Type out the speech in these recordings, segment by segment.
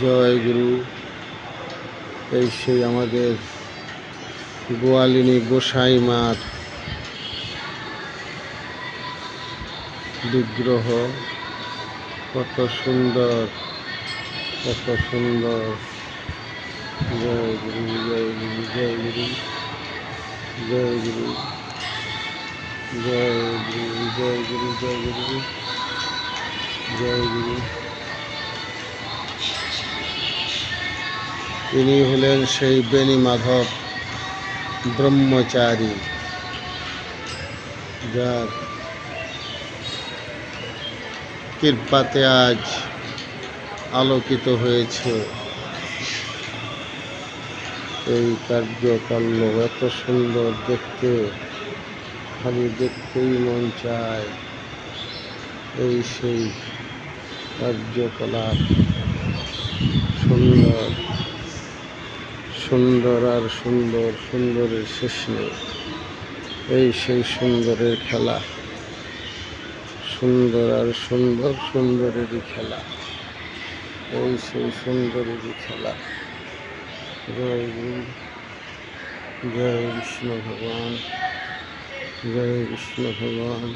জয় গুরু। এই সেই আমাদের গোয়ালিনী গোসাই মার বিগ্রহ, কত সুন্দর, কত সুন্দর। জয় গুরু, জয় গুরু, জয় গুরু, জয় গুরু, জয় গুরু, জয় গুরু, জয় গুরু, জয় গুরু। ইনি হলেন সেই বেণী মাধব ব্রহ্মচারী, যার কৃপাতে আজ আলোকিত হয়েছে এই কার্যকাণ্ড। এত সুন্দর দেখতে, খালি দেখতেই মন চায়। এই সেই কার্যকলাপ, সুন্দর সুন্দর আর সুন্দর, সুন্দরের শেষ নেই। এই সেই সুন্দরের খেলা, সুন্দর আর সুন্দর, সুন্দরেরই খেলা। এই সেই সুন্দরেরই খেলা। জয় গুরু, জয় বিষ্ণু ভগবান, জয় বিষ্ণু ভগবান।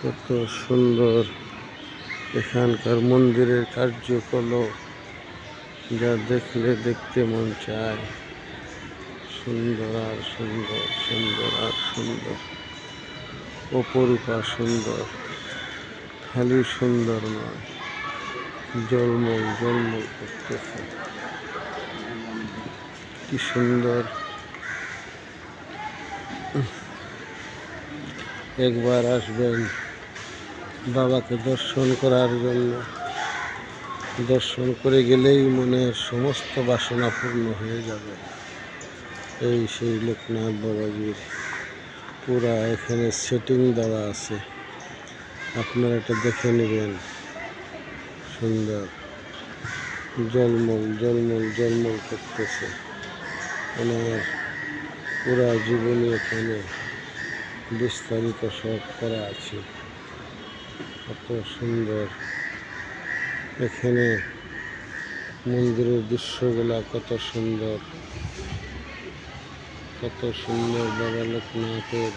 কত সুন্দর এখানকার মন্দিরের কার্যকলাপ, যা দেখলে দেখতে মন চায়। সুন্দর আর সুন্দর, সুন্দর আর সুন্দর, অপরূপা সুন্দর। খালি সুন্দর নয়, জলমল জলমল করতেছে। কি সুন্দর। একবার আসবেন বাবাকে দর্শন করার জন্য। দর্শন করে গেলেই মনের সমস্ত বাসনা পূর্ণ হয়ে যাবে। এই সেই লোকনাথ বাবাজির পুরা এখানে সেটিং দেওয়া আছে, আপনারা এটা দেখে নেবেন। সুন্দর, জলমল জলমল জলমল করতেছে। ওনার পুরা জীবনী এখানে বিস্তারিত সব করা আছে। কত সুন্দর এখানে মন্দিরের দৃশ্যগুলা, কত সুন্দর, কত সুন্দর। বাবা লোকনাথের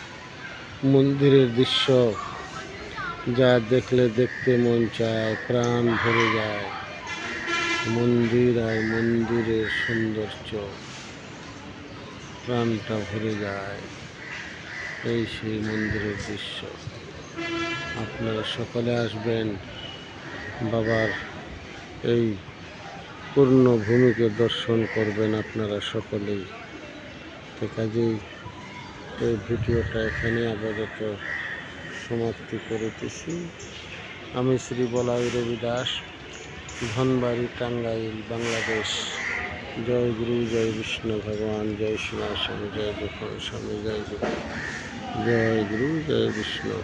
মন্দিরের দৃশ্য, যা দেখলে দেখতে মন চায়, প্রাণ ভরে যায়। মন্দির আর মন্দিরের সৌন্দর্য, প্রাণটা ভরে যায়। এই সেই মন্দিরের দৃশ্য। আপনারা সকলে আসবেন বাবার এই পূর্ণ ভূমিকে দর্শন করবেন আপনারা সকলেই। তো কাজেই এই ভিডিওটা এখানে আপাতত সমাপ্তি করিতেছি। আমি শ্রী বলাই রবি দাস, ধনবাড়ি, টাঙ্গাইল, বাংলাদেশ। জয় গুরু, জয় বিষ্ণু ভগবান, জয় শ্রীনাথ স্বামী, জয় গোপাল স্বামী, জয় গুরু, জয় গুরু, জয় বিষ্ণু।